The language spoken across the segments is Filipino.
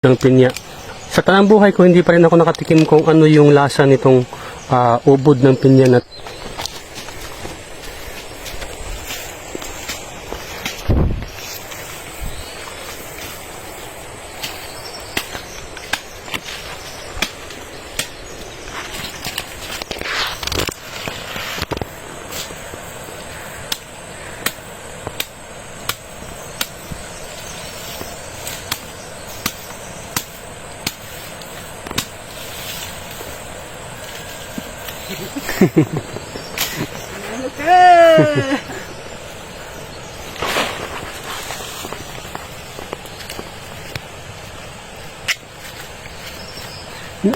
ng pinya. Sa tanang buhay ko, hindi pa rin ako nakatikim kung ano yung lasa nitong ubod ng pinya na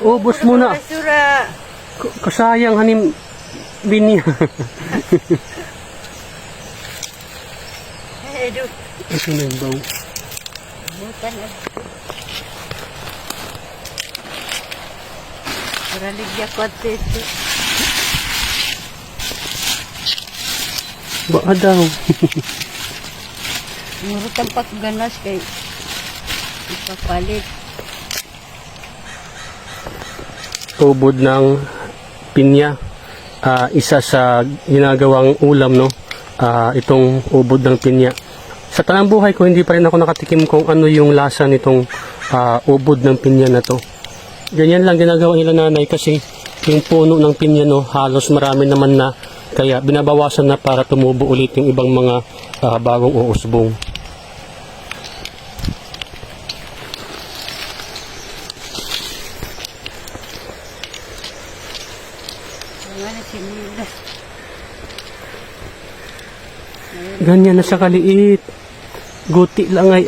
ubos muna. Kasayang hanim binya. Ito na yung bang. Para ligya ko at ito. Baka daw. Murot ang pagganas kay ipapalit. Ubod ng pinya. Isa sa ginagawang ulam, no? Itong ubod ng pinya. Sa tanang buhay ko, hindi pa rin ako nakatikim kung ano yung lasa nitong ubod ng pinya na to. Ganyan lang ginagawa nila nanay kasi yung puno ng pinya, no, halos marami naman na, kaya binabawasan na para tumubo ulit yung ibang mga bagong uusbong. Ganyan na siya kaliit. Guti lang ay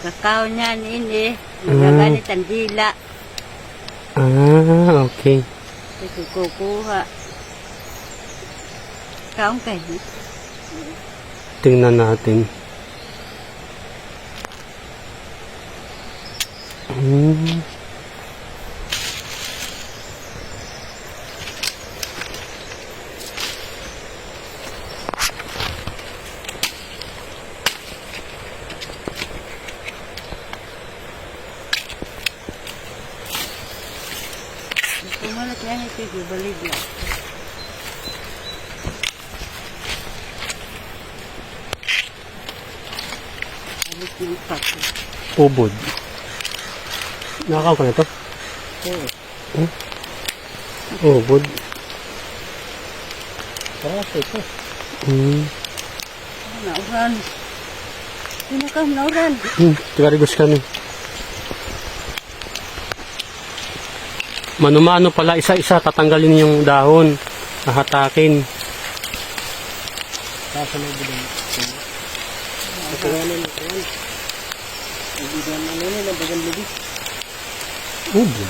Nakakaw niyan ini. Nagaganit ang dila. Okay. Ito kukuha. Kaong kayo. Tingnan natin. Kumalat yan ito. Balik lang. Balik ng pako. Ubod. Nakakaw ka na to? Oo. Ubod. Parang ito. Nauran. Pinakam nauran. Tigarigos kami. Mano-mano pala, isa-isa tatanggalin yung dahon, hahatakin. Sasalay din. Ito nga lang ito. Hindi ba naman na bagang lubis? Ubod.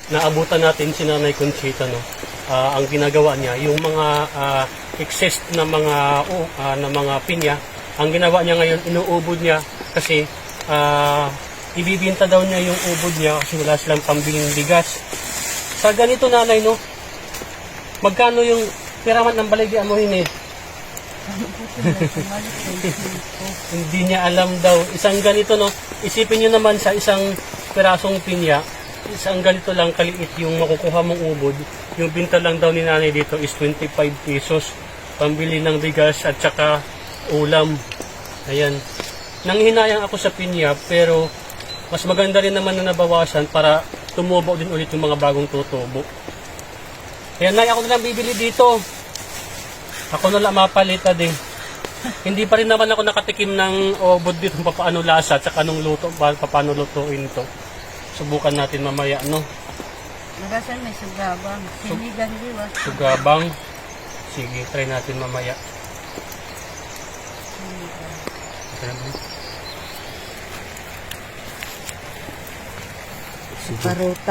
Naabutan natin si Nanay Conchita, no? Ang ginagawa niya, yung mga excess na mga pinya, ang ginawa niya ngayon, inuubod niya kasi ibibinta daw niya yung ubod niya kasi wala silang pambiling bigas. Sa ganito, nanay, no? Magkano yung piraman ng baligyan mo yun eh? Hindi niya alam daw. Isang ganito, no? Isipin niyo naman sa isang pirasong pinya, isang ganito lang kaliit yung makukuha mong ubod. Yung binta lang daw ni nanay dito is 25 pesos. Pambili ng bigas at saka ulam. Ayan. Nanghinayang ako sa pinya pero mas maganda rin naman na nabawasan para tumubo din ulit yung mga bagong tutubo. Ayan, nay, ako na lang bibili dito. Ako na lang mapalita din. Hindi pa rin naman ako nakatikim ng ubod dito paano lasa at saka anong luto, paano lutuin to. Subukan natin mamaya, no? Nagasan may sugabang. Sinigang diwa. Sugabang. Sige, try natin mamaya.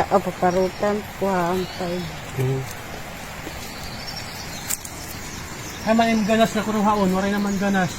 Paparutan, kuhaan tayo. Ay, manim ganas na kuruhaon. Waray naman ganas.